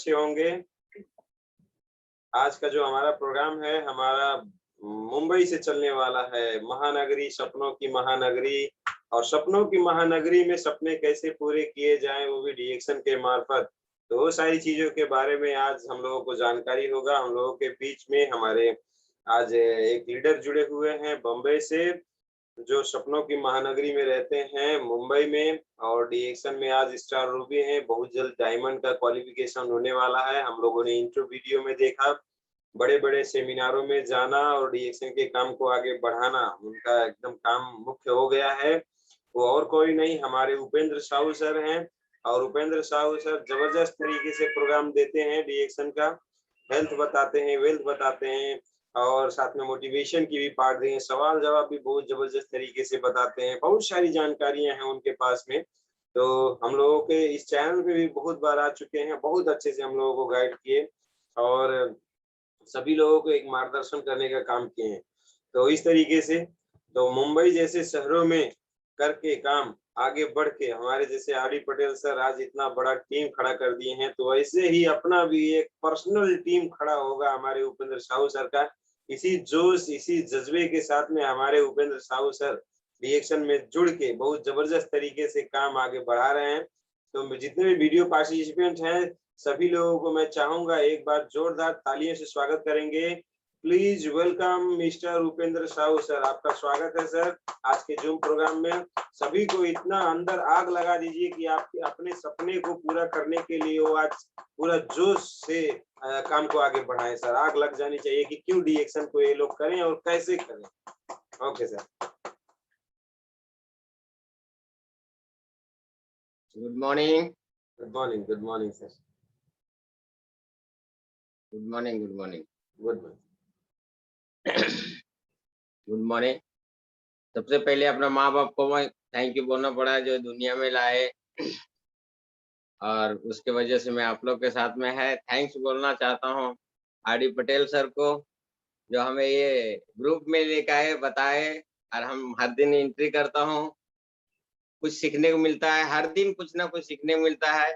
अच्छे होंगे। आज का जो हमारा प्रोग्राम है हमारा मुंबई से चलने वाला है। महानगरी, सपनों की महानगरी, और सपनों की महानगरी में सपने कैसे पूरे किए जाएं, वो भी डीएक्शन के मार्फत। तो वो सारी चीजों के बारे में आज हम लोगों को जानकारी होगा। हम लोगों के बीच में हमारे आज एक लीडर जुड़े हुए हैं बम्बई से, जो सपनों की महानगरी में रहते हैं मुंबई में, और डीएक्शन में आज स्टार रूबी हैं। बहुत जल्द डायमंड का क्वालिफिकेशन होने वाला है। हम लोगों ने इंट्रो वीडियो में देखा, बड़े बड़े सेमिनारों में जाना और डीएक्शन के काम को आगे बढ़ाना उनका एकदम काम मुख्य हो गया है। वो और कोई नहीं, हमारे उपेंद्र साहू सर हैं। और उपेंद्र साहू सर जबरदस्त तरीके से प्रोग्राम देते हैं डीएक्शन का। हेल्थ बताते हैं, वेल्थ बताते हैं, और साथ में मोटिवेशन की भी पार्ट दें, सवाल जवाब भी बहुत जबरदस्त तरीके से बताते हैं। बहुत सारी जानकारियां हैं उनके पास में। तो हम लोगों के इस चैनल पे भी बहुत बार आ चुके हैं, बहुत अच्छे से हम लोगों को गाइड किए और सभी लोगों को एक मार्गदर्शन करने का काम किए हैं। तो इस तरीके से तो मुंबई जैसे शहरों में करके काम आगे बढ़ के हमारे जैसे आर डी पटेल सर आज इतना बड़ा टीम खड़ा कर दिए हैं, तो ऐसे ही अपना भी एक पर्सनल टीम खड़ा होगा हमारे उपेंद्र साहू सर का। इसी जोश, इसी जज्बे के साथ में हमारे उपेंद्र साहू सर रिएक्शन में जुड़ के बहुत जबरदस्त तरीके से काम आगे बढ़ा रहे हैं। तो जितने भी वीडियो पार्टिसिपेंट हैं सभी लोगों को मैं चाहूंगा एक बार जोरदार तालियों से स्वागत करेंगे। Please welcome mister Upendra Sahu sir, आपका स्वागत है सर आज के जूम प्रोग्राम में। सभी को इतना अंदर आग लगा दीजिए कि आप अपने सपने को पूरा करने के लिए वो आज पूरा जोश से काम को आगे बढ़ाएं सर। आग लग जानी चाहिए कि क्यों डीएक्शन को ये लोग करें और कैसे करें। Okay sir. Good morning. Good morning, good morning sir. Good morning, good morning, good morning. Good morning. सबसे पहले अपना माँ बाप को मैं थैंक यू बोलना पड़ा जो दुनिया में लाए, और उसके वजह से मैं आप लोग के साथ में है। थैंक्स बोलना चाहता हूँ आर डी पटेल सर को, जो हमें ये ग्रुप में लेकर आए, बताए, और हम हर दिन एंट्री करता हूँ, कुछ सीखने को मिलता है। हर दिन कुछ ना कुछ सीखने को मिलता है।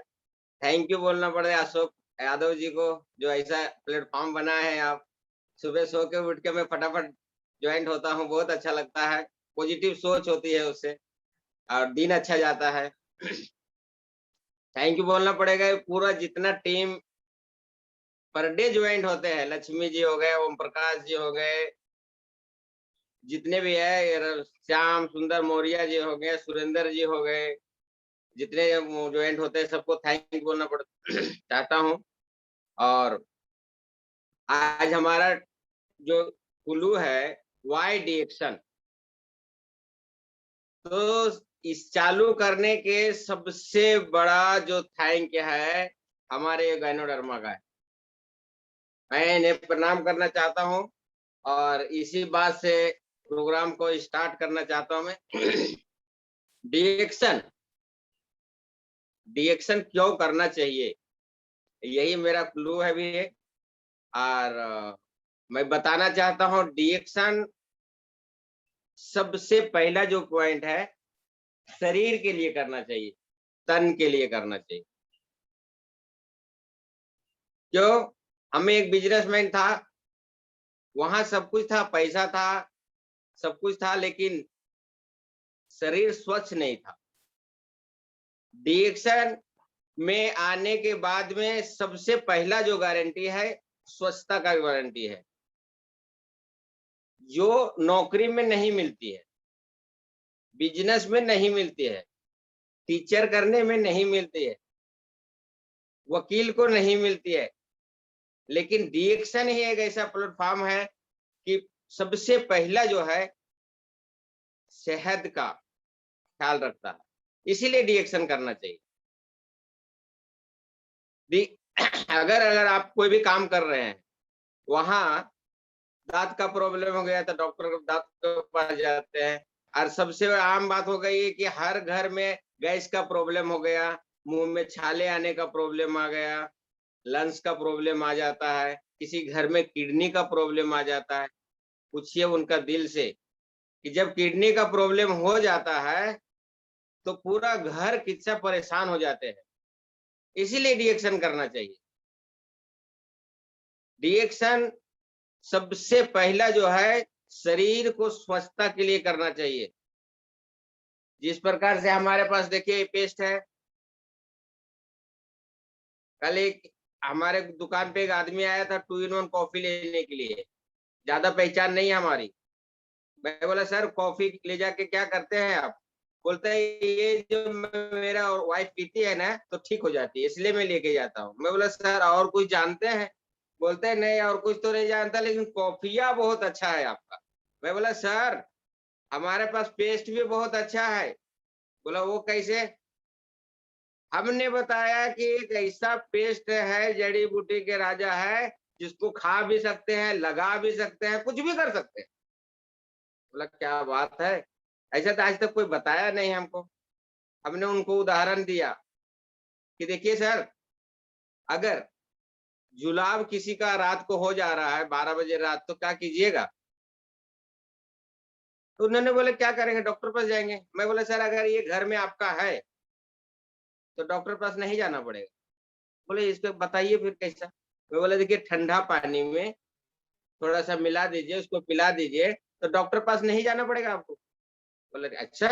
थैंक यू बोलना पड़े अशोक यादव जी को, जो ऐसा प्लेटफॉर्म बना है। आप सुबह सो के उठ के मैं फटाफट ज्वाइंट होता हूँ, बहुत अच्छा लगता है। पॉजिटिव सोच होती है उससे और दिन अच्छा जाता है। थैंक यू बोलना पड़ेगा पूरा जितना टीम पर डे ज्वाइंट होते हैं, लक्ष्मी जी हो गए, ओम प्रकाश जी हो गए, जितने भी है, श्याम सुंदर मौर्य जी हो गए, सुरेंद्र जी हो गए, जितने ज्वाइंट होते हैं सबको थैंक यू बोलना चाहता हूँ। और आज हमारा जो कुल्लू है वाई डीएक्शन, तो इस चालू करने के सबसे बड़ा जो थैंक है हमारे गायनोडर्मा का है। मैं इन्हें प्रणाम करना चाहता हूँ और इसी बात से प्रोग्राम को स्टार्ट करना चाहता हूँ मैं। डीएक्शन क्यों करना चाहिए, यही मेरा क्लू है भी है। और मैं बताना चाहता हूँ डीएक्शन सबसे पहला जो पॉइंट है शरीर के लिए करना चाहिए, तन के लिए करना चाहिए। क्यों? हमें एक बिजनेसमैन था, वहां सब कुछ था, पैसा था, सब कुछ था, लेकिन शरीर स्वच्छ नहीं था। डीएक्शन में आने के बाद में सबसे पहला जो गारंटी है स्वच्छता का गारंटी है, जो नौकरी में नहीं मिलती है, बिजनेस में नहीं मिलती है, टीचर करने में नहीं मिलती है, वकील को नहीं मिलती है, लेकिन डीएक्शन ही एक ऐसा प्लेटफॉर्म है कि सबसे पहला जो है सेहत का ख्याल रखता है, इसीलिए डीएक्शन करना चाहिए। अगर आप कोई भी काम कर रहे हैं, वहां दांत का प्रॉब्लम हो गया तो डॉक्टर दांत के पास जाते हैं, और सबसे आम बात हो गई है कि हर घर में गैस का प्रॉब्लम हो गया, मुंह में छाले आने का प्रॉब्लम आ गया, लंग्स का प्रॉब्लम आ जाता है, किसी घर में किडनी का प्रॉब्लम आ जाता है। पूछिए उनका दिल से कि जब किडनी का प्रॉब्लम हो जाता है तो पूरा घर कितना परेशान हो जाते हैं। इसीलिए डीएक्शन करना चाहिए। डिएक्शन सबसे पहला जो है शरीर को स्वच्छता के लिए करना चाहिए। जिस प्रकार से हमारे पास देखिए पेस्ट है। कल एक हमारे दुकान पे एक आदमी आया था 2 in 1 कॉफी लेने के लिए, ज्यादा पहचान नहीं है हमारी। मैं बोला सर कॉफी ले जाके क्या करते हैं आप? बोलते हैं ये जो मेरा वाइफ पीती है ना तो ठीक हो जाती है, इसलिए मैं लेके जाता हूँ। मैं बोला सर और कुछ जानते हैं? बोलते हैं नहीं और कुछ तो नहीं जानता, लेकिन कॉफिया बहुत अच्छा है आपका। मैं बोला सर हमारे पास पेस्ट भी बहुत अच्छा है। बोला वो कैसे? हमने बताया कि एक ऐसा पेस्ट है, जड़ी बूटी के राजा है, जिसको खा भी सकते हैं, लगा भी सकते हैं, कुछ भी कर सकते हैं। बोला क्या बात है, ऐसा तो आज तक कोई बताया नहीं हमको। हमने उनको उदाहरण दिया कि देखिए सर, अगर जुलाब किसी का रात को हो जा रहा है 12 बजे रात, तो क्या कीजिएगा? तो उन्होंने बोले क्या करेंगे, डॉक्टर पास जाएंगे। मैं बोला सर अगर ये घर में आपका है तो डॉक्टर पास नहीं जाना पड़ेगा। बोले इसको बताइए फिर कैसा? मैं बोला देखिए ठंडा पानी में थोड़ा सा मिला दीजिए, उसको पिला दीजिए, तो डॉक्टर पास नहीं जाना पड़ेगा आपको। बोले अच्छा।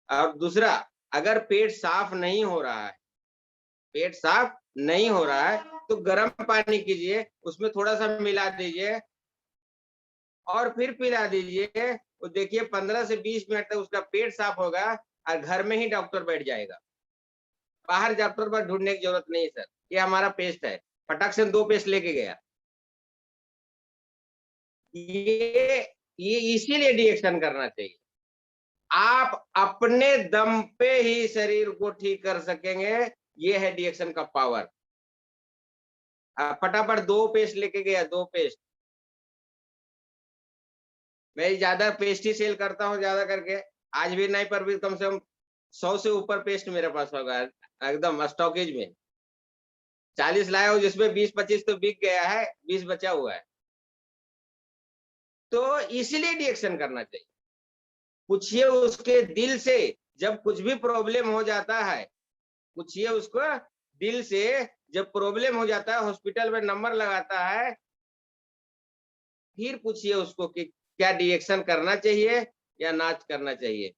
और दूसरा, अगर पेट साफ नहीं हो रहा है, पेट साफ नहीं हो रहा है तो गर्म पानी कीजिए, उसमें थोड़ा सा मिला दीजिए और फिर पिला दीजिए। वो देखिए 15 से 20 मिनट तक उसका पेट साफ होगा और घर में ही डॉक्टर बैठ जाएगा। बाहर डॉक्टर पर ढूंढने की जरूरत नहीं सर, ये हमारा पेस्ट है। फटाक से 2 पेस्ट लेके गया। ये ये इसीलिए डिएक्शन करना चाहिए। आप अपने दम पे ही शरीर को ठीक कर सकेंगे, ये है डिएक्शन का पावर। फटाफट 2 पेस्ट लेके गया, 2 पेस्ट। मैं ज्यादा पेस्ट ही सेल करता हूँ ज्यादा करके, आज भी नहीं पर भी कम से कम 100 से ऊपर पेस्ट मेरे पास होगा एकदम स्टॉकेज में। 40 लाया हूँ जिसमें 20-25 तो बिक गया है, 20 बचा हुआ है। तो इसलिए डिएक्शन करना चाहिए। पूछिए उसके दिल से, जब कुछ भी प्रॉब्लम हो जाता है, पूछिए उसको दिल से, जब प्रॉब्लम हो जाता है हॉस्पिटल में नंबर लगाता है, फिर पूछिए उसको कि क्या डिएक्शन करना चाहिए या नाच करना चाहिए।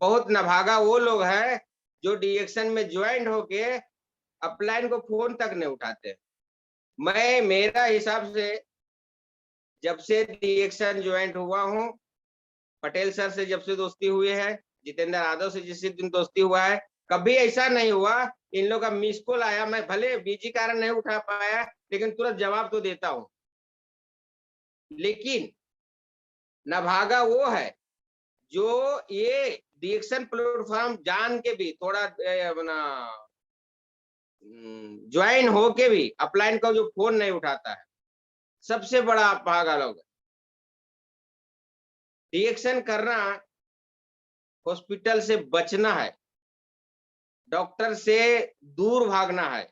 बहुत नभागा वो लोग हैं जो डिएक्शन में ज्वाइंट होके अपलाइन को फोन तक नहीं उठाते। मैं मेरा हिसाब से जब से डिएक्शन ज्वाइंट हुआ हूँ, पटेल सर से जब से दोस्ती हुई है, जितेंद्र यादव से जिस दिन दोस्ती हुआ है, कभी ऐसा नहीं हुआ इन लोग का मिस कॉल आया, मैं भले बिजी कारण नहीं उठा पाया लेकिन तुरंत जवाब तो देता हूँ। लेकिन नभागा वो है जो ये डिएक्शन प्लेटफॉर्म जान के भी थोड़ा अपना ज्वाइन होके भी अपलाइन का जो फोन नहीं उठाता है, सबसे बड़ा भागा लोग। डिएक्शन करना, हॉस्पिटल से बचना है, डॉक्टर से दूर भागना है।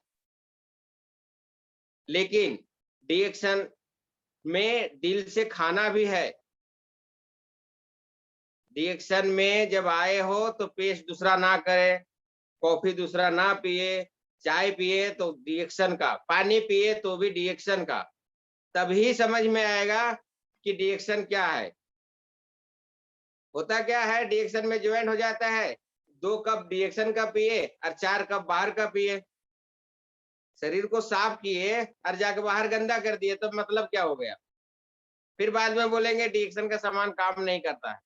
लेकिन डिएक्शन में दिल से खाना भी है। डिएक्शन में जब आए हो तो पेस्ट दूसरा ना करे, कॉफी दूसरा ना पिए, चाय पिए तो डिएक्शन का, पानी पिए तो भी डिएक्शन का। तभी समझ में आएगा कि डिएक्शन क्या है। होता क्या है, डिएक्शन में ज्वाइन हो जाता है, 2 कप डिएक्शन का पिए और 4 कप बाहर का पिए। शरीर को साफ किए और जाके बाहर गंदा कर दिए, तो मतलब क्या हो गया? फिर बाद में बोलेंगे डिएक्शन का सामान काम नहीं करता है।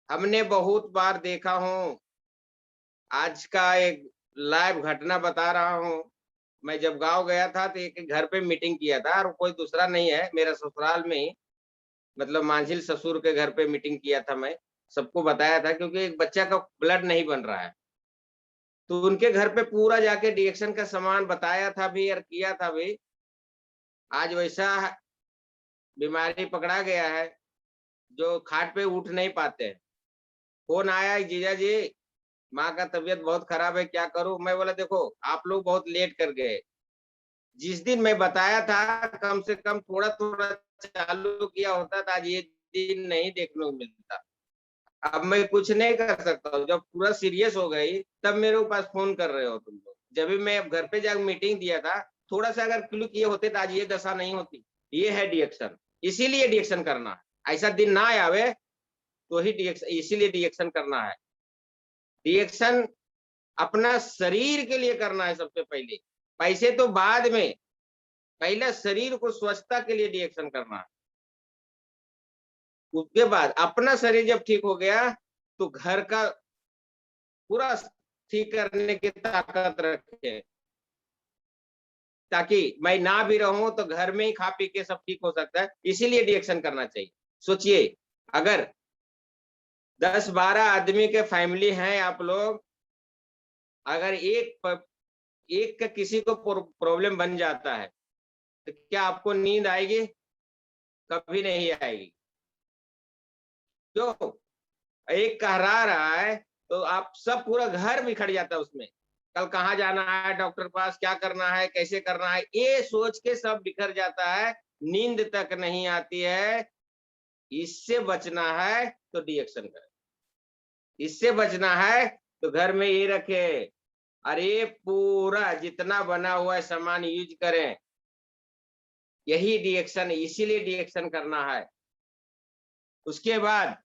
हमने बहुत बार देखा हूँ। आज का एक लाइव घटना बता रहा हूँ। मैं जब गाँव गया था तो एक घर पे मीटिंग किया था और कोई दूसरा नहीं है, मेरा ससुराल में ही, मतलब मांझिल ससुर के घर पे मीटिंग किया था मैं। सबको बताया था क्योंकि एक बच्चा का ब्लड नहीं बन रहा है। तो उनके घर पे पूरा जाके डिएक्शन का सामान बताया था भी और किया था भी। आज वैसा बीमारी पकड़ा गया है जो खाट पे उठ नहीं पाते हैं। फोन आया जीजा जी माँ का तबीयत बहुत खराब है, क्या करूं? मैं बोला देखो आप लोग बहुत लेट कर गए। जिस दिन मैं बताया था कम से कम थोड़ा थोड़ा चालू किया होता था, आज ये दिन नहीं देखने को मिलता। अब मैं कुछ नहीं कर सकता हूँ, जब पूरा सीरियस हो गई तब मेरे पास फोन कर रहे हो तुम लोग। जब भी मैं घर पे जाकर मीटिंग दिया था, थोड़ा सा अगर क्लिक किए होते तो आज ये दशा नहीं होती। ये है डिएक्शन, इसीलिए डिएक्शन करना है। ऐसा दिन ना आवे तो ही डिएक्शन, इसीलिए डिएक्शन करना है। डिएक्शन अपना शरीर के लिए करना है सबसे पहले, पैसे तो बाद में, पहले शरीर को स्वच्छता के लिए डिएक्शन करना है। उसके बाद अपना शरीर जब ठीक हो गया तो घर का पूरा ठीक करने की ताकत रखे, ताकि मैं ना भी रहूं तो घर में ही खा पी के सब ठीक हो सकता है। इसीलिए डिएक्शन करना चाहिए। सोचिए, अगर 10-12 आदमी के फैमिली हैं आप लोग, अगर एक का किसी को प्रॉब्लम बन जाता है तो क्या आपको नींद आएगी? कभी नहीं आएगी। क्यों? एक कहरा रहा है तो आप सब पूरा घर बिखर जाता है उसमें। कल कहाँ जाना है, डॉक्टर पास क्या करना है, कैसे करना है, ये सोच के सब बिखर जाता है, नींद तक नहीं आती है। इससे बचना है तो डिएक्शन करें। इससे बचना है तो घर में ये रखे, अरे पूरा जितना बना हुआ है सामान यूज करें। यही डिएक्शन, इसीलिए डिएक्शन करना है। उसके बाद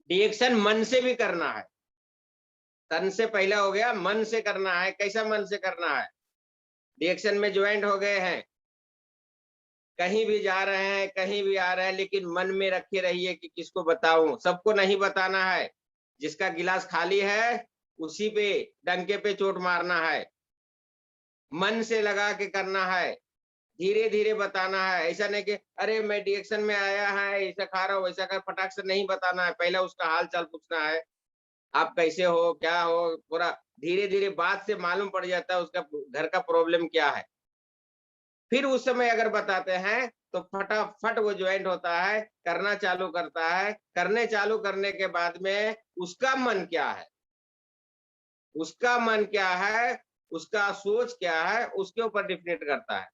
डिएक्शन मन से भी करना है। तन से पहला हो गया, मन से करना है। कैसा मन से करना है? डिएक्शन में ज्वाइंट हो गए हैं, कहीं भी जा रहे हैं, कहीं भी आ रहे हैं, लेकिन मन में रखे रहिए कि किसको बताऊं। सबको नहीं बताना है। जिसका गिलास खाली है उसी पे डंके पे चोट मारना है। मन से लगा के करना है, धीरे धीरे बताना है। ऐसा नहीं कि अरे मैं डिएक्शन में आया है, ऐसा खा रहा हूँ, वैसा कर, फटाक से नहीं बताना है। पहले उसका हाल चाल पूछना है, आप कैसे हो, क्या हो, पूरा धीरे धीरे बात से मालूम पड़ जाता है उसका घर का प्रॉब्लम क्या है। फिर उस समय अगर बताते हैं तो फटाफट वो ज्वाइंट होता है, करना चालू करता है। करने चालू करने के बाद में उसका मन क्या है, उसका मन क्या है, उसका सोच क्या है, उसके ऊपर डिपेंड करता है।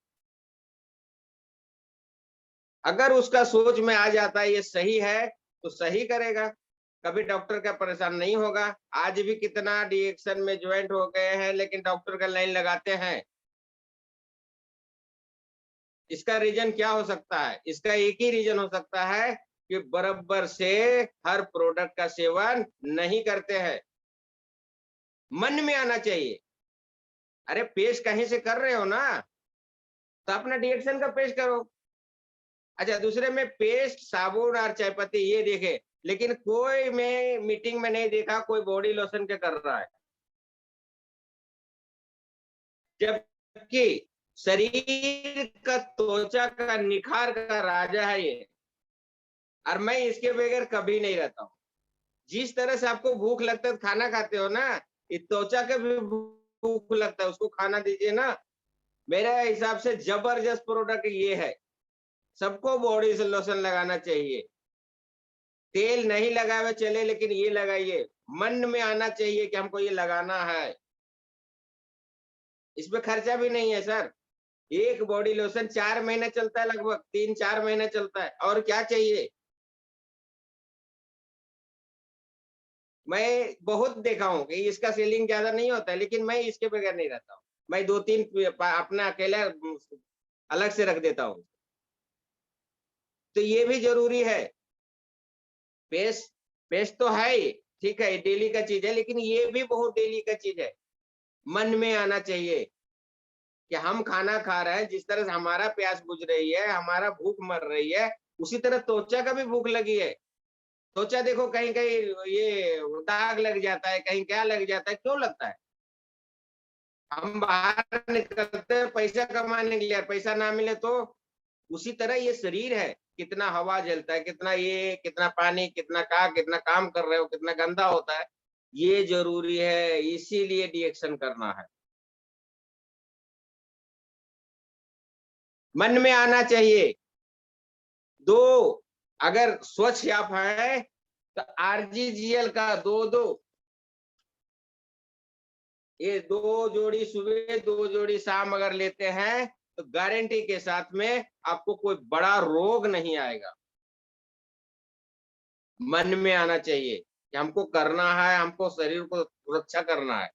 अगर उसका सोच में आ जाता है ये सही है तो सही करेगा, कभी डॉक्टर का परेशान नहीं होगा। आज भी कितना डिएक्शन में ज्वाइंट हो गए हैं लेकिन डॉक्टर का लाइन लगाते हैं। इसका रीजन क्या हो सकता है? इसका एक ही रीजन हो सकता है कि बराबर से हर प्रोडक्ट का सेवन नहीं करते हैं। मन में आना चाहिए। अरे पेस्ट कहीं से कर रहे हो ना, तो अपना डिएक्शन का पेस्ट करो। अच्छा, दूसरे में पेस्ट, साबुन और चायपत्ती ये देखे, लेकिन कोई मैं मीटिंग में नहीं देखा कोई बॉडी लोशन के कर रहा है। जबकि शरीर का त्वचा का निखार का राजा है ये, और मैं इसके बगैर कभी नहीं रहता हूँ। जिस तरह से आपको भूख लगता है खाना खाते हो ना, इस त्वचा का भी भूख लगता है, उसको खाना दीजिए ना। मेरे हिसाब से जबरदस्त प्रोडक्ट ये है। सबको बॉडी से लोशन लगाना चाहिए। तेल नहीं लगाए हुए चले, लेकिन ये लगाइए। मन में आना चाहिए कि हमको ये लगाना है। इसमें खर्चा भी नहीं है सर। एक बॉडी लोशन 4 महीने चलता है, लगभग 3-4 महीने चलता है, और क्या चाहिए। मैं बहुत देखा हूँ कि इसका सेलिंग ज्यादा नहीं होता है, लेकिन मैं इसके बगैर नहीं रहता हूँ। मैं 2-3 अपना अकेला अलग से रख देता हूँ। तो ये भी जरूरी है। पेस्ट, पेस्ट तो है ही, ठीक है, डेली का चीज है, लेकिन ये भी बहुत डेली का चीज है। मन में आना चाहिए कि हम खाना खा रहे हैं, जिस तरह से हमारा प्यास बुझ रही है, हमारा भूख मर रही है, उसी तरह त्वचा का भी भूख लगी है। त्वचा देखो कहीं कहीं ये दाग लग जाता है, कहीं क्या लग जाता है, क्यों लगता है? हम बाहर निकलते हैं पैसा कमाने के लिए, पैसा ना मिले तो। उसी तरह ये शरीर है, कितना हवा जलता है, कितना ये, कितना पानी, कितना काम कर रहे हो, कितना गंदा होता है, ये जरूरी है। इसीलिए डिएक्शन करना है। मन में आना चाहिए। दो, अगर स्वच्छ आप है तो आरजीजीएल का दो ये 2 जोड़ी सुबह 2 जोड़ी शाम अगर लेते हैं तो गारंटी के साथ में आपको कोई बड़ा रोग नहीं आएगा। मन में आना चाहिए कि हमको करना है, हमको शरीर को सुरक्षा करना है।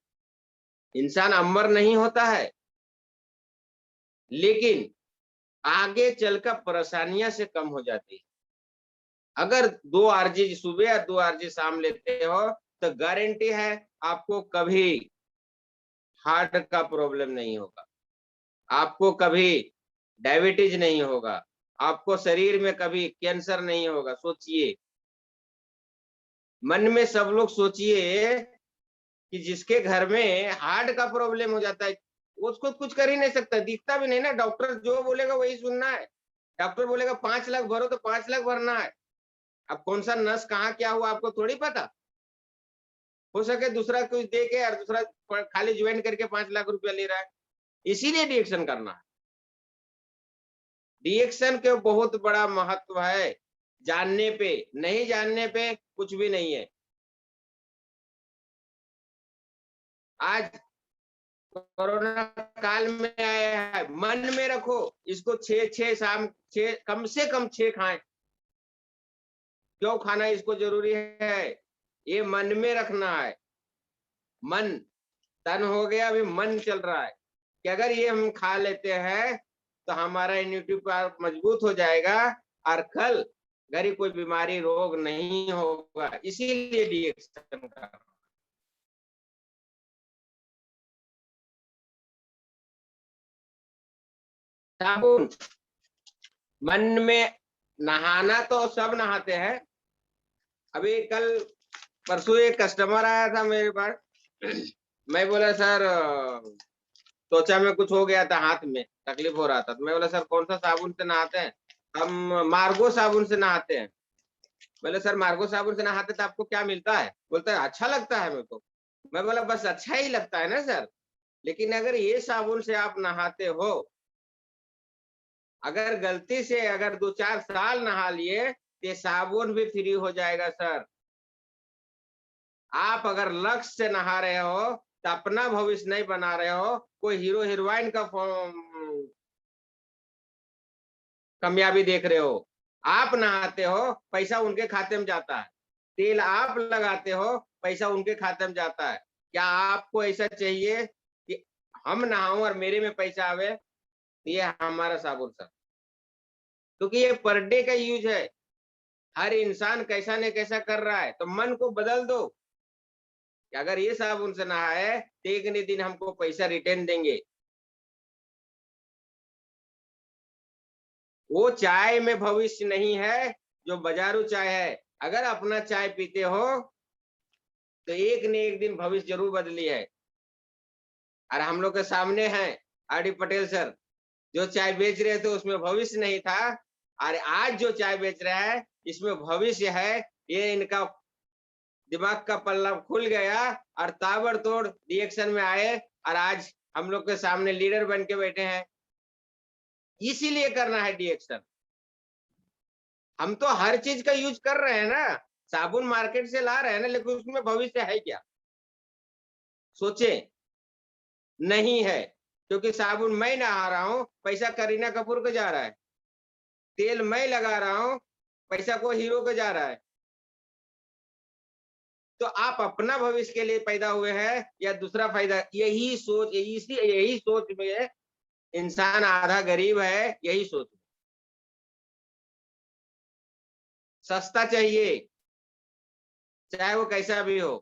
इंसान अमर नहीं होता है, लेकिन आगे चलकर परेशानियां से कम हो जाती है। अगर 2 आरजी सुबह या 2 आरजी शाम लेते हो तो गारंटी है आपको कभी हार्ट का प्रॉब्लम नहीं होगा, आपको कभी डायबिटीज नहीं होगा, आपको शरीर में कभी कैंसर नहीं होगा। सोचिए, मन में सब लोग सोचिए कि जिसके घर में हार्ट का प्रॉब्लम हो जाता है, उसको कुछ कर ही नहीं सकता, दिखता भी नहीं ना, डॉक्टर जो बोलेगा वही सुनना है। डॉक्टर बोलेगा 5 लाख भरो तो 5 लाख भरना है। अब कौन सा नस कहाँ क्या हुआ आपको थोड़ी पता। हो सके दूसरा कुछ दे के और दूसरा खाली ज्वाइन करके 5 लाख रुपया ले रहा है। इसीलिए डिएक्शन करना है। डिएक्शन के बहुत बड़ा महत्व है, जानने पे, नहीं जानने पे कुछ भी नहीं है। आज कोरोना काल में आया है, मन में रखो इसको 6 शाम 6 कम से कम 6 खाएं। क्यों खाना इसको जरूरी है, ये मन में रखना है। मन तन हो गया, अभी मन चल रहा है कि अगर ये हम खा लेते हैं तो हमारा इम्यूनिटी पावर मजबूत हो जाएगा और कल घर ही कोई बीमारी रोग नहीं होगा। इसीलिए डिएक्शन का साबुन मन में नहाना तो सब नहाते हैं। अभी कल परसों एक कस्टमर आया था मेरे पास। मैं बोला सर त्वचा में कुछ हो गया था, हाथ में तकलीफ हो रहा था। तो मैं बोला सर कौन सा साबुन से नहाते हैं? हम मार्गो साबुन से नहाते हैं। बोले सर मार्गो साबुन से नहाते तो आपको क्या मिलता है? बोलता है अच्छा लगता है मेरे को। मैं बोला बस अच्छा ही लगता है ना सर, लेकिन अगर ये साबुन से आप नहाते हो, अगर गलती से अगर 2-4 साल नहा लिए तो साबुन भी फ्री हो जाएगा सर। आप अगर लक्ष्य से नहा रहे हो तो अपना भविष्य नहीं बना रहे हो, कोई हीरो हीरोइन का कामयाबी देख रहे हो। आप नहाते हो, पैसा उनके खाते में जाता है। तेल आप लगाते हो, पैसा उनके खाते में जाता है। क्या आपको ऐसा चाहिए कि हम नहाऊं और मेरे में पैसा आवे? ये हमारा साबुन सर, क्योंकि ये पर डे का यूज है। हर इंसान कैसा न कैसा कर रहा है, तो मन को बदल दो कि अगर ये साबुन से नहाए तो एक न दिन हमको पैसा रिटर्न देंगे। वो चाय में भविष्य नहीं है जो बाजारू चाय है। अगर अपना चाय पीते हो तो एक न एक दिन भविष्य जरूर बदली है। और हम लोग के सामने है आर.डी. पटेल सर, जो चाय बेच रहे थे उसमें भविष्य नहीं था, और आज जो चाय बेच रहा है इसमें भविष्य है। ये इनका दिमाग का पल्ला खुल गया और ताबड़तोड़ रिएक्शन में आए, और आज हम लोग के सामने लीडर बन के बैठे हैं। इसीलिए करना है रिएक्शन। हम तो हर चीज का यूज कर रहे हैं ना, साबुन मार्केट से ला रहे हैं ना, लेकिन उसमें भविष्य है क्या? सोचे नहीं है, क्योंकि साबुन मैं नहा रहा हूं, पैसा करीना कपूर को जा रहा है। तेल मैं लगा रहा हूं, पैसा को हीरो को जा रहा है। तो आप अपना भविष्य के लिए पैदा हुए हैं या दूसरा फायदा? यही सोच में इंसान आधा गरीब है। यही सोच, सस्ता चाहिए चाहे वो कैसा भी हो।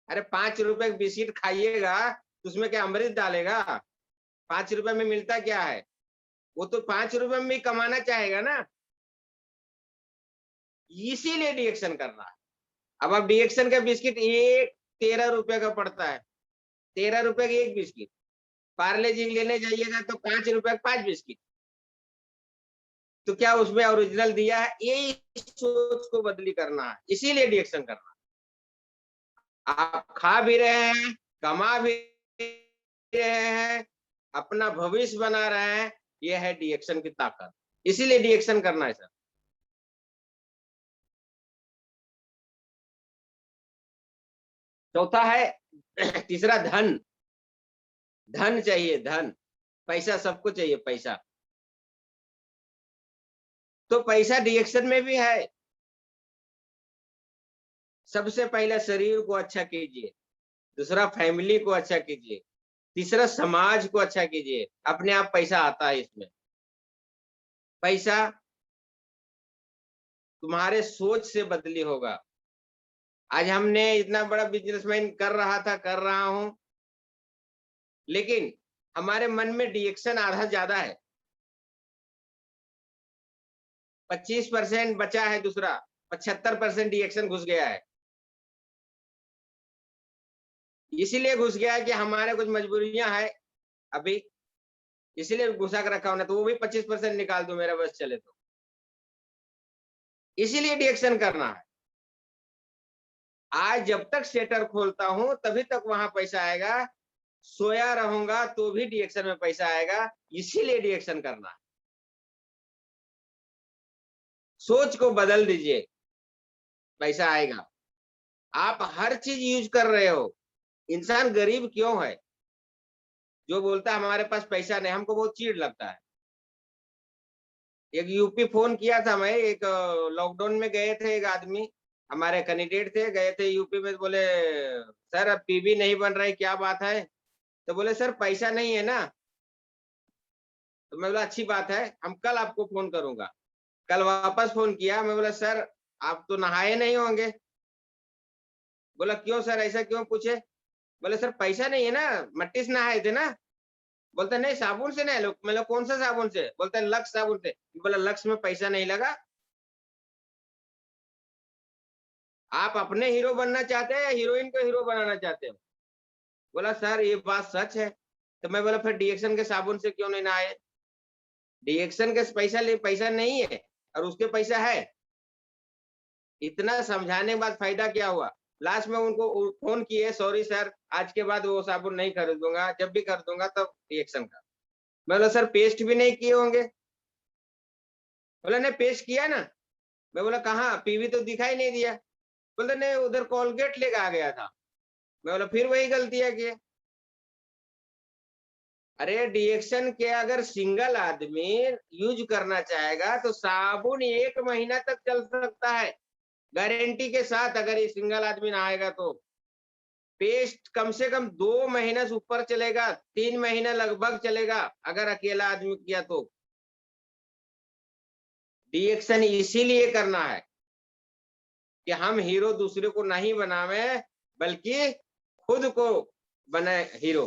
अरे 5 रुपए की बिस्किट खाइएगा तो उसमें क्या अमृत डालेगा? 5 रुपए में मिलता क्या है? वो तो 5 रुपए में भी कमाना चाहेगा ना। इसीलिए डिएक्शन करना है। अब आप डिएक्शन का बिस्किट एक 13 रुपए का पड़ता है, 13 रुपए की एक बिस्किट। पार्ले जी लेने जाइएगा तो 5 रुपए का 5 बिस्किट। तो क्या उसमें ओरिजिनल दिया है? यही सोच को बदली करना है, इसीलिए डिएक्शन करना है। आप खा भी रहे हैं, कमा भी रहे हैं, अपना भविष्य बना रहे हैं। यह है डिएक्शन की ताकत, इसीलिए डिएक्शन करना है सर। चौथा है तीसरा धन। धन चाहिए, धन, पैसा सबको चाहिए पैसा। तो पैसा डिएक्शन में भी है। सबसे पहले शरीर को अच्छा कीजिए, दूसरा फैमिली को अच्छा कीजिए, तीसरा समाज को अच्छा कीजिए। अपने आप पैसा आता है इसमें। पैसा तुम्हारे सोच से बदली होगा। आज हमने इतना बड़ा बिजनेसमैन कर रहा हूं, लेकिन हमारे मन में डिएक्शन आधा ज्यादा है। 25% बचा है, दूसरा 75% डिएक्शन घुस गया है। इसीलिए घुस गया है कि हमारे कुछ मजबूरियां हैं अभी, इसीलिए घुसा के रखा होना, तो वो भी 25% निकाल दो मेरा बस चले तो। इसीलिए डिएक्शन करना है। आज जब तक शेटर खोलता हूं तभी तक वहां पैसा आएगा, सोया रहूंगा तो भी डिएक्शन में पैसा आएगा। इसीलिए डिएक्शन करना है। सोच को बदल दीजिए, पैसा आएगा। आप हर चीज यूज कर रहे हो। इंसान गरीब क्यों है? जो बोलता है हमारे पास पैसा नहीं, हमको बहुत चिढ़ लगता है। एक यूपी फोन किया था मैं, एक लॉकडाउन में गए थे, एक आदमी हमारे कैंडिडेट थे, गए थे यूपी में, तो बोले सर अब पीबी नहीं बन रहा है, क्या बात है? तो बोले सर पैसा नहीं है ना। तो मैं बोला अच्छी बात है, हम कल आपको फोन करूंगा। कल वापस फोन किया, मैं बोला सर आप तो नहाए नहीं होंगे। बोला क्यों सर, ऐसा क्यों पूछे? बोले सर पैसा नहीं है ना, मट्टी से नहाए थे ना। बोलते नहीं साबुन से नहीं। मतलब कौन सा साबुन से? बोलते लक्स साबुन से। बोला लक्स में पैसा नहीं लगा। आप अपने हीरो बनना चाहते हैं या हीरोइन को हीरो बनाना चाहते हो? बोला सर ये बात सच है। तो मैं बोला फिर डीएक्शन के साबुन से क्यों नहीं नहाए? डीएक्शन के पैसा नहीं है और उसके पैसा है। इतना समझाने के बाद फायदा क्या हुआ? लास्ट में उनको फोन किए, सॉरी सर आज के बाद वो साबुन नहीं खरीदूंगा, जब भी खरीदूंगा तब डीएक्शन का। मैं बोला सर पेस्ट भी नहीं किए होंगे? बोला नहीं पेस्ट किया ना। मैं बोला कहाँ, पीवी तो दिखाई नहीं दिया। बोलते नहीं उधर कोलगेट लेके आ गया था। मैं बोला फिर वही गलतियां की। अरे डीएक्शन के अगर सिंगल आदमी यूज करना चाहेगा तो साबुन 1 महीना तक चल सकता है गारंटी के साथ, अगर ये सिंगल आदमी नहाएगा तो। पेस्ट कम से कम 2 महीने से ऊपर चलेगा, 3 महीना लगभग चलेगा अगर अकेला आदमी किया तो। डीएक्शन इसीलिए करना है कि हम हीरो दूसरे को नहीं बनावे, बल्कि खुद को बने हीरो।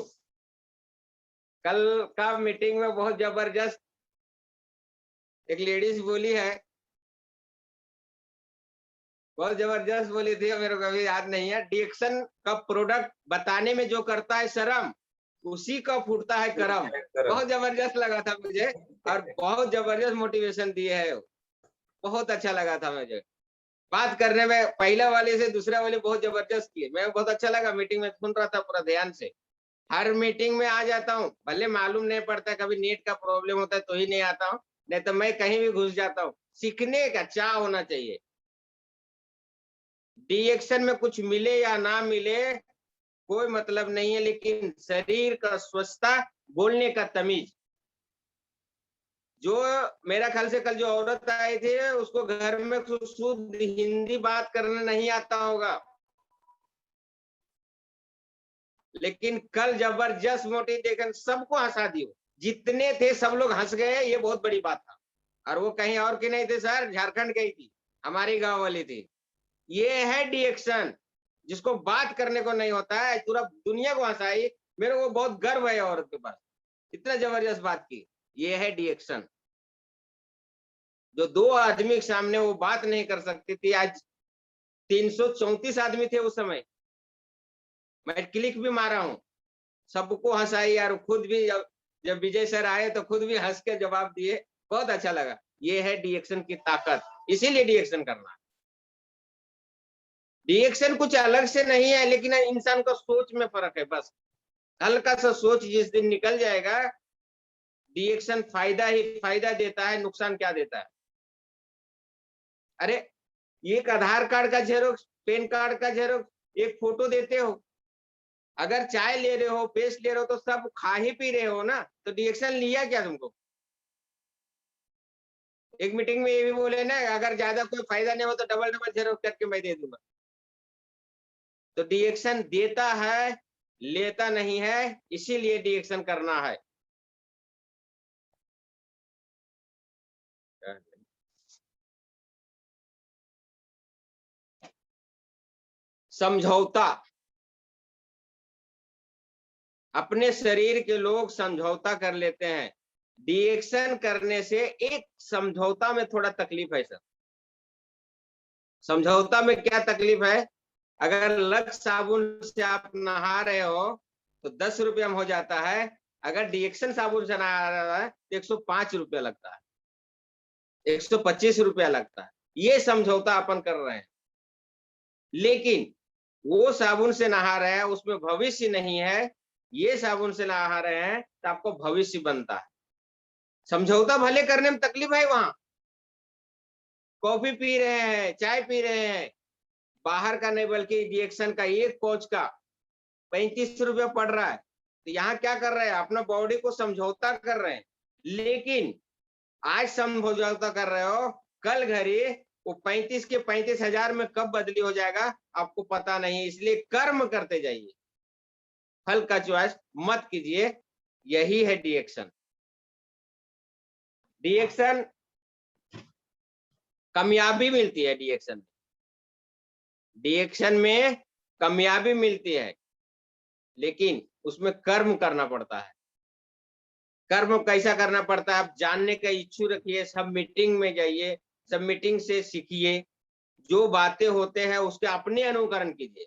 कल का मीटिंग में बहुत जबरदस्त एक लेडीज बोली है, बहुत जबरदस्त बोली थी, मेरे को अभी याद नहीं है। डीएक्शन का प्रोडक्ट बताने में जो करता है शर्म, उसी का फूटता है करम। बहुत जबरदस्त लगा था मुझे और बहुत जबरदस्त मोटिवेशन दिए है। बहुत अच्छा लगा था मुझे बात करने में। पहला वाले से दूसरा वाले बहुत जबरदस्त किए, मैं बहुत अच्छा लगा। मीटिंग में सुन रहा था पूरा ध्यान से। हर मीटिंग में आ जाता हूँ, भले मालूम नहीं पड़ता, कभी नेट का प्रॉब्लम होता है तो ही नहीं आता हूँ, नहीं तो मैं कहीं भी घुस जाता हूँ। सीखने का चाह होना चाहिए। डीएक्शन में कुछ मिले या ना मिले कोई मतलब नहीं है, लेकिन शरीर का स्वच्छता, बोलने का तमीज। जो मेरा ख्याल से कल जो औरत आई थी उसको घर में शुद्ध हिंदी बात करना नहीं आता होगा, लेकिन कल जबरदस्त मोटी देखकर सबको हंसा दियो। जितने थे सब लोग हंस गए, ये बहुत बड़ी बात था। और वो कहीं और की नहीं थे सर, झारखंड गई थी, हमारी गांव वाली थी। ये है डीएक्शन, जिसको बात करने को नहीं होता है, पूरा दुनिया को हंसाई। मेरे को बहुत गर्व है औरत के पास, इतना जबरदस्त बात की। ये है डीएक्शन। जो 2 आदमी के सामने वो बात नहीं कर सकती थी, आज 334 आदमी थे उस समय। मैं क्लिक भी मारा हूं, सबको हंसाई यार। खुद भी जब विजय सर आए तो खुद भी हंस के जवाब दिए, बहुत अच्छा लगा। ये है डीएक्शन की ताकत, इसीलिए डीएक्शन करना। डीएक्शन कुछ अलग से नहीं है, लेकिन इंसान का सोच में फर्क है बस। हल्का सा सोच जिस दिन निकल जाएगा, डीएक्शन फायदा ही फायदा देता है, नुकसान क्या देता है? अरे एक आधार कार्ड का जेरोक्स, पैन कार्ड का जेरोक्स, एक फोटो देते हो। अगर चाय ले रहे हो, पेस्ट ले रहे हो तो सब खा ही पी रहे हो ना, तो डीएक्शन लिया क्या तुमको? एक मीटिंग में ये भी बोले ना, अगर ज्यादा कोई फायदा नहीं हो तो डबल डबल जेरोक्स करके मैं दे दूंगा। तो डिएक्शन देता है, लेता नहीं है, इसीलिए डिएक्शन करना है। समझौता, अपने शरीर के लोग समझौता कर लेते हैं। डिएक्शन करने से एक समझौता में थोड़ा तकलीफ है सर। समझौता में क्या तकलीफ है? अगर लक्स साबुन से आप नहा रहे हो तो 10 रुपया में हो जाता है, अगर डिएक्शन साबुन से नहा रहा है तो 105 रुपया लगता है, 125 रुपया लगता है। ये समझौता अपन कर रहे हैं। लेकिन वो साबुन से नहा रहे हैं, उसमें भविष्य नहीं है, ये साबुन से नहा रहे हैं तो आपको भविष्य बनता है। समझौता भले करने में तकलीफ है, वहां कॉफी पी रहे हैं, चाय पी रहे हैं, बाहर का नहीं बल्कि डिएक्शन का एक कोच का 35 रुपया पड़ रहा है, तो यहाँ क्या कर रहे हैं? अपना बॉडी को समझौता कर रहे हैं। लेकिन आज समझौता कर रहे हो, कल घड़ी वो 35 के 35,000 में कब बदली हो जाएगा आपको पता नहीं। इसलिए कर्म करते जाइए, फल का चॉइस मत कीजिए। यही है डिएक्शन। डिएक्शन कामयाबी मिलती है, डिएक्शन में कामयाबी मिलती है, लेकिन उसमें कर्म करना पड़ता है। कर्म कैसा करना पड़ता है आप जानने का इच्छु रखिए, सब मीटिंग में जाइए, सब मीटिंग से सीखिए, जो बातें होते हैं उसके अपने अनुकरण कीजिए।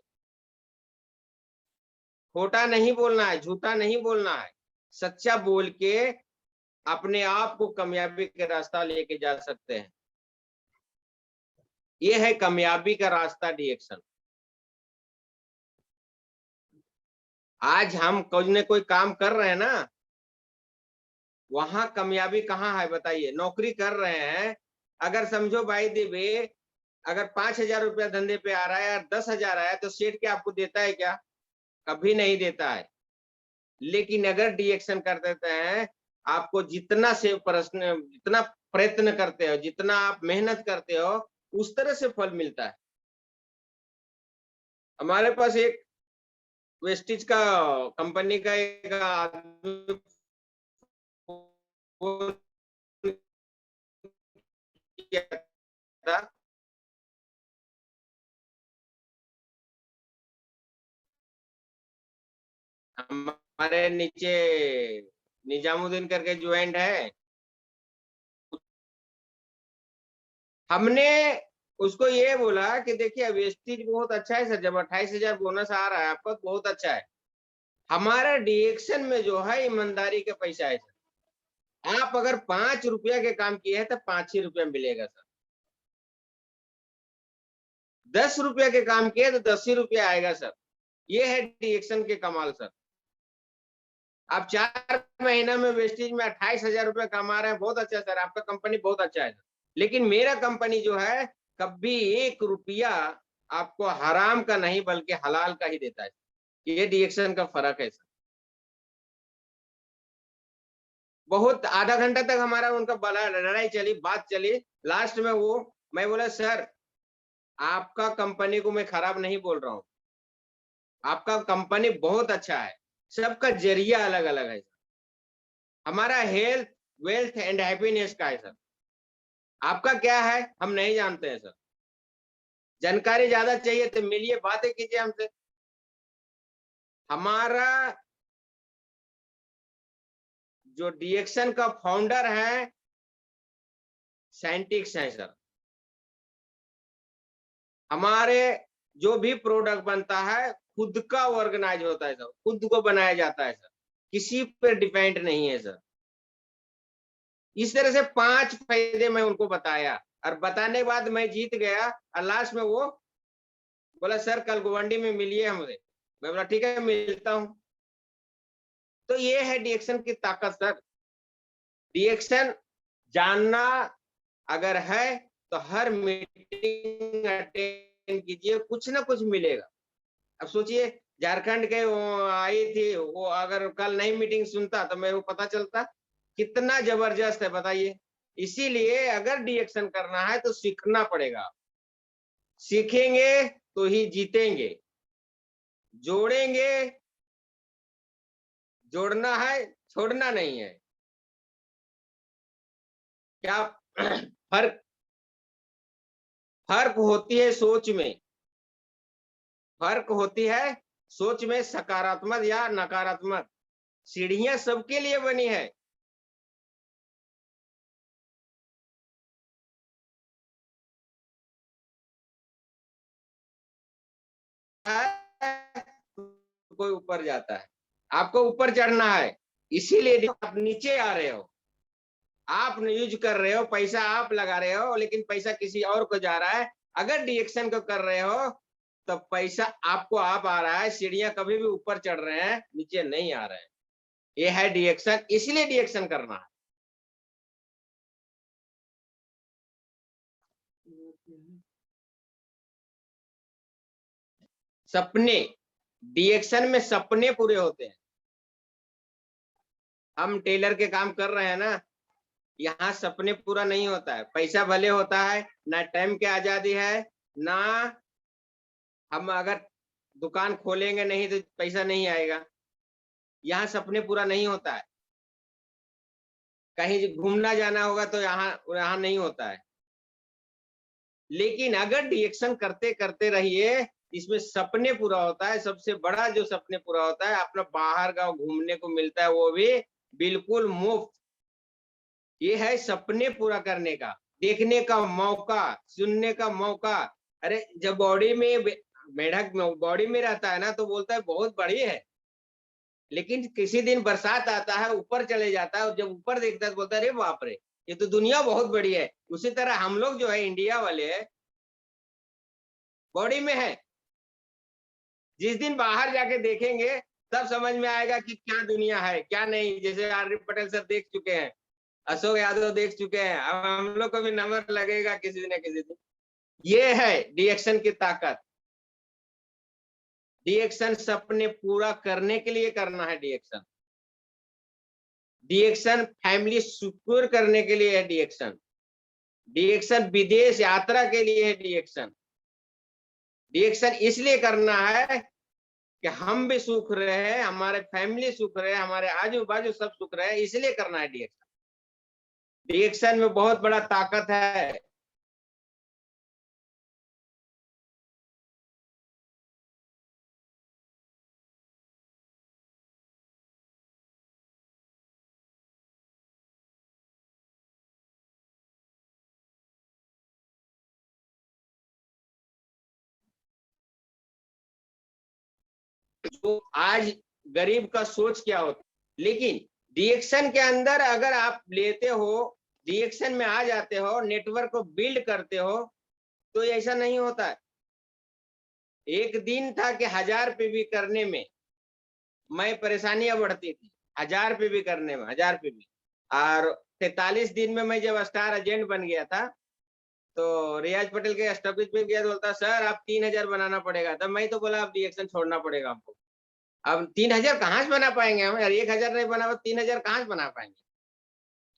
खोटा नहीं बोलना है, झूठा नहीं बोलना है, सच्चा बोल के अपने आप को कामयाबी के रास्ता लेके जा सकते हैं। ये है कामयाबी का रास्ता, डिएक्शन। आज हम कोई न कोई काम कर रहे हैं ना, वहां कामयाबी कहाँ है बताइए? नौकरी कर रहे हैं, अगर समझो भाई देवे अगर 5,000 रुपया धंधे पे आ रहा है और 10,000 आया तो सेठ क्या आपको देता है क्या? कभी नहीं देता है। लेकिन अगर डिएक्शन कर देते हैं, आपको जितना से प्रश्न, जितना प्रयत्न करते हो, जितना आप मेहनत करते हो, उस तरह से फल मिलता है। हमारे पास एक वेस्टिज का कंपनी का एक आदमी किया था, हमारे नीचे निजामुद्दीन करके ज्वाइंट है, हमने उसको ये बोला कि देखिए वेस्टिज बहुत अच्छा है सर, जब 28,000 बोनस आ रहा है आपका बहुत अच्छा है, हमारा डिएक्शन में जो है ईमानदारी का पैसा है सर। आप अगर 5 रुपया के काम किए हैं तो 5 ही रुपया मिलेगा सर। 10 रुपया के काम किए तो 10 ही रुपया आएगा सर। ये है डिएक्शन के कमाल सर। आप 4 महीना में वेस्टिज में 28,000 रुपया कमा रहे हैं, बहुत अच्छा सर, आपका कंपनी बहुत अच्छा है। लेकिन मेरा कंपनी जो है कभी 1 रुपया आपको हराम का नहीं बल्कि हलाल का ही देता है। ये डिएक्शन का फर्क है सर। बहुत आधा घंटा तक हमारा उनका बड़ा लड़ाई चली, बात चली। लास्ट में वो मैं बोला सर आपका कंपनी को मैं खराब नहीं बोल रहा हूँ, आपका कंपनी बहुत अच्छा है, सबका जरिया अलग अलग है। हमारा हेल्थ, वेल्थ एंड हैप्पीनेस का है सर, आपका क्या है हम नहीं जानते हैं सर। जानकारी ज्यादा चाहिए तो मिलिए, बातें कीजिए हमसे। हमारा जो डिएक्शन का फाउंडर है साइंटिस्ट है सर। हमारे जो भी प्रोडक्ट बनता है खुद का ऑर्गेनाइज होता है सर, खुद को बनाया जाता है सर, किसी पर डिपेंड नहीं है सर। इस तरह से 5 फायदे मैं उनको बताया और बताने के बाद मैं जीत गया और लास्ट में वो बोला सर कल गुवांडी में मिलिए हमसे। मैं बोला ठीक है मिलता हूं। तो ये है डिएक्शन की ताकत सर। डिएक्शन जानना अगर है तो हर मीटिंग अटेंड कीजिए, कुछ ना कुछ मिलेगा। अब सोचिए झारखंड के वो आई थी, वो अगर कल नई मीटिंग सुनता तो मेरे को पता चलता कितना जबरदस्त है बताइए। इसीलिए अगर डिएक्शन करना है तो सीखना पड़ेगा, सीखेंगे तो ही जीतेंगे। जोड़ेंगे, जोड़ना है, छोड़ना नहीं है। क्या फर्क फर्क होती है सोच में, फर्क होती है सोच में, सकारात्मक या नकारात्मक। सीढ़ियां सबके लिए बनी है। कोई ऊपर जाता है, आपको ऊपर चढ़ना है, इसीलिए आप नीचे आ रहे हो। आप यूज कर रहे हो, पैसा आप लगा रहे हो, लेकिन पैसा किसी और को जा रहा है। अगर डिएक्शन को कर रहे हो तो पैसा आपको आप आ रहा है। सीढ़ियां कभी भी ऊपर चढ़ रहे हैं, नीचे नहीं आ रहे हैं। ये है डिएक्शन, इसलिए डिएक्शन करना है। सपने, डिएक्शन में सपने पूरे होते हैं। हम टेलर के काम कर रहे हैं ना, यहाँ सपने पूरा नहीं होता है। पैसा भले होता है, ना टाइम की आजादी है, ना हम अगर दुकान खोलेंगे नहीं तो पैसा नहीं आएगा। यहाँ सपने पूरा नहीं होता है। कहीं घूमना जाना होगा तो यहाँ नहीं होता है। लेकिन अगर डिएक्शन करते करते रहिए, इसमें सपने पूरा होता है। सबसे बड़ा जो सपने पूरा होता है, अपना बाहर गांव घूमने को मिलता है, वो भी बिल्कुल मुफ्त। ये है सपने पूरा करने का, देखने का मौका, सुनने का मौका। अरे जब बॉडी में मेढक बॉडी में रहता है ना, तो बोलता है बहुत बड़ी है। लेकिन किसी दिन बरसात आता है, ऊपर चले जाता है, और जब ऊपर देखता है तो बोलता है अरे बाप रे, ये तो दुनिया बहुत बड़ी है। उसी तरह हम लोग जो है इंडिया वाले बॉडी में है। जिस दिन बाहर जाके देखेंगे तब समझ में आएगा कि क्या दुनिया है क्या नहीं। जैसे आर पटेल सर देख चुके हैं, अशोक यादव देख चुके हैं, अब हम लोग को भी नंबर लगेगा किसी न किसी दिन। ये है डिएक्शन की ताकत। डिएक्शन सपने पूरा करने के लिए करना है। डिएक्शन डिएक्शन फैमिली सिक्योर करने के लिए है। डिएक्शन डिएक्शन विदेश यात्रा के लिए है। डिएक्शन डिएक्शन इसलिए करना है कि हम भी सुख रहे, हमारे फैमिली सुख रहे, हमारे आजू बाजू सब सुख रहे, इसलिए करना है डिएक्शन। डिएक्शन में बहुत बड़ा ताकत है। जो आज गरीब का सोच क्या होता है, लेकिन डिएक्शन के अंदर अगर आप लेते हो, डिएक्शन में आ जाते हो, नेटवर्क को बिल्ड करते हो, तो ऐसा नहीं होता है। एक दिन था कि 1000 पीवी करने में मैं परेशानियां बढ़ती थी। 1000 पीवी करने में, 1000 पीवी। और 43 दिन में मैं जब स्टार एजेंट बन गया था, तो रियाज पटेल के स्टॉपेज पे गया तो बोलता सर आप 3000 बनाना पड़ेगा। तब मैं तो बोला अब डिएक्शन छोड़ना पड़ेगा हमको। अब 3000 कहाँ से बना पाएंगे हम यार, 1000 नहीं बना, 3000 कहाँ से बना पाएंगे।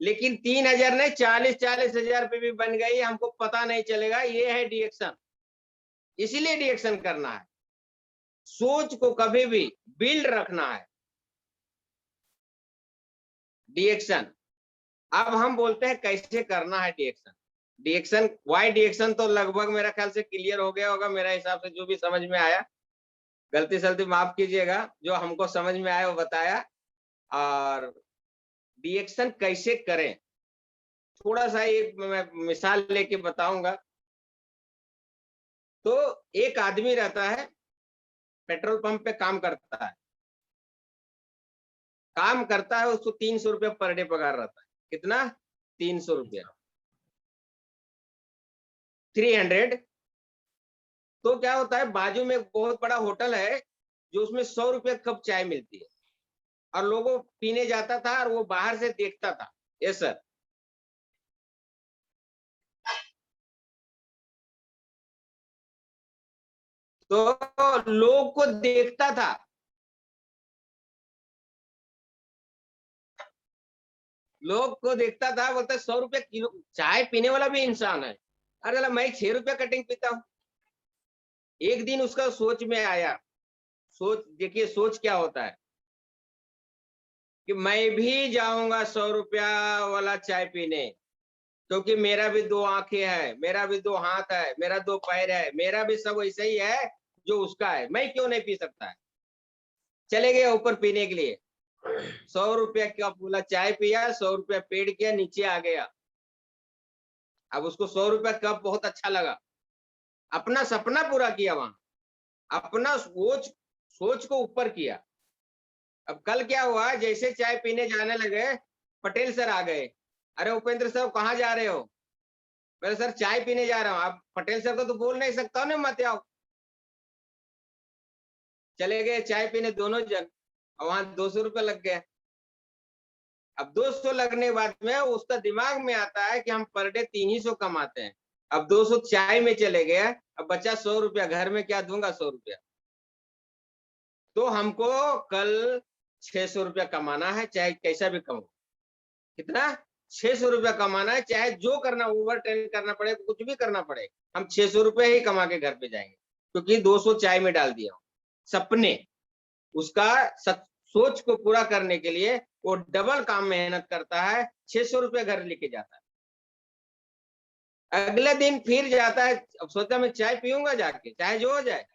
लेकिन 3000 नहीं, 40,000 पे भी बन गई, हमको पता नहीं चलेगा। ये है डिएक्शन, इसीलिए डिएक्शन करना है। सोच को कभी भी बिल्ड रखना है। डिएक्शन अब हम बोलते हैं कैसे करना है डिएक्शन। डिएक्शन वाई डिएक्शन तो लगभग मेरा ख्याल से क्लियर हो गया होगा, मेरा हिसाब से जो भी समझ में आया। गलती सलती माफ कीजिएगा, जो हमको समझ में आया वो बताया। और डिएक्शन कैसे करें, थोड़ा सा एक मैं मिसाल लेके बताऊंगा। तो एक आदमी रहता है, पेट्रोल पंप पे काम करता है, उसको 300 रुपया पर डे पगार रहता है। कितना? 300 रुपया, 300। तो क्या होता है, बाजू में एक बहुत बड़ा होटल है जो उसमें 100 रुपया कप चाय मिलती है, और लोगों पीने जाता था और वो बाहर से देखता था। Yes sir. तो लोग को देखता था, बोलता 100 रुपया किलो चाय पीने वाला भी इंसान है। अरे मैं 6 रुपया कटिंग पीता हूँ। एक दिन उसका सोच में आया सोच देखिए, सोच क्या होता है कि मैं भी जाऊंगा 100 रुपया वाला चाय पीने, क्योंकि मेरा भी 2 आंखें हैं, मेरा भी 2 हाथ है, मेरा 2 पैर है, मेरा भी सब वैसे ही है जो उसका है, मैं क्यों नहीं पी सकता है? चले गए ऊपर पीने के लिए, 100 रुपया का बोला चाय पिया, 100 रुपया पेड किया, नीचे आ गया। अब उसको 100 रुपया कप बहुत अच्छा लगा, अपना सपना पूरा किया वहां, अपना सोच सोच को ऊपर किया। अब कल क्या हुआ, जैसे चाय पीने जाने लगे, पटेल सर आ गए। अरे उपेंद्र साहब कहाँ जा रहे हो? मैंने सर चाय पीने जा रहा हूँ। अब पटेल सर को तो बोल नहीं सकता हूँ ना मत आओ। चले गए चाय पीने दोनों जन, और वहां 200 रुपये लग गया। अब 200 लगने के बाद में उसका दिमाग में आता है कि हम पर डे 300 कमाते हैं। अब 200 चाय में चले गए, अब बचा 100 रुपया, घर में क्या दूंगा 100 रुपया। तो हमको कल 600 रुपया कमाना है, चाहे कैसा भी कमाओ। कितना? 600 रुपया कमाना है, चाहे जो करना, ओवर टाइम करना पड़े, कुछ भी करना पड़े, हम 600 रुपये ही कमा के घर पे जाएंगे, क्योंकि 200 चाय में डाल दिया। सपने, उसका सोच को पूरा करने के लिए वो डबल काम मेहनत करता है, 600 रुपया घर लेके जाता है। अगले दिन फिर जाता है, अब सोचा मैं चाय पीऊंगा जाके, चाहे जो हो जाए।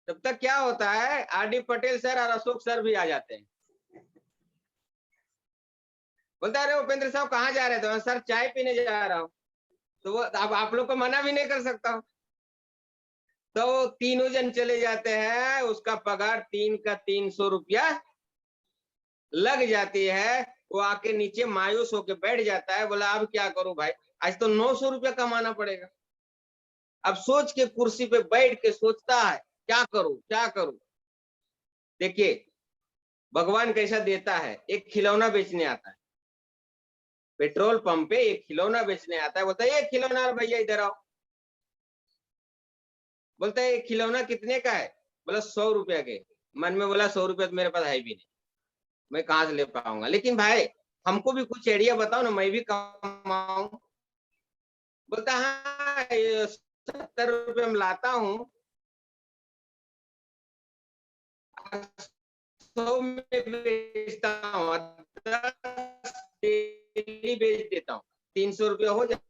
तब तक क्या होता है, आर.डी. पटेल सर और अशोक सर भी आ जाते हैं। बोलता है, अरे उपेंद्र साहब कहाँ जा रहे थे? सर चाय पीने जा रहा हूँ। तो वो अब आप लोग को मना भी नहीं कर सकता हूँ। तो तीनों जन चले जाते हैं, उसका पगार 3 का 300 रुपया लग जाती है। वो आके नीचे मायूस होके बैठ जाता है, बोला अब क्या करूं भाई, आज तो 900 रुपया कमाना पड़ेगा। अब सोच के कुर्सी पे बैठ के सोचता है क्या करूं क्या करूं। देखिए भगवान कैसा देता है, एक खिलौना बेचने आता है, पेट्रोल पंप पे एक खिलौना बेचने आता है। बोलता है ये खिलौना भैया इधर आओ। बोलता है ये खिलौना कितने का है? बोला 100 रुपया के। मन में बोला 100 रुपया तो मेरे पास है भी नहीं, मैं कहाँ से ले पाऊंगा, लेकिन भाई हमको भी कुछ आइडिया बताओ ना, मैं भी कमाऊं। बोलता हाँ, 70 रुपये में लाता हूँ, 100 में बेचता हूँ, 10 डेली बेच देता हूँ, 300 रुपये हो जाने।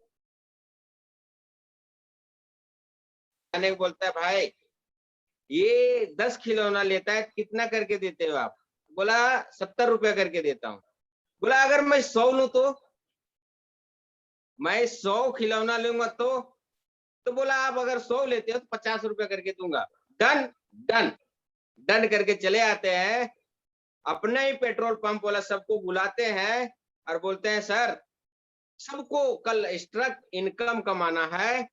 बोलता है भाई ये 10 खिलौना लेता है, कितना करके देते हो आप? बोला 70 रुपया करके देता हूँ। बोला अगर मैं 100 लूं तो? मैं 100 खिलौना लूंगा तो बोला आप अगर 100 लेते हो तो 50 रुपया करके दूंगा। डन डन डन करके चले आते हैं। अपना ही पेट्रोल पंप वाला सबको बुलाते हैं और बोलते हैं सर सबको कल एक्स्ट्रा इनकम कमाना है,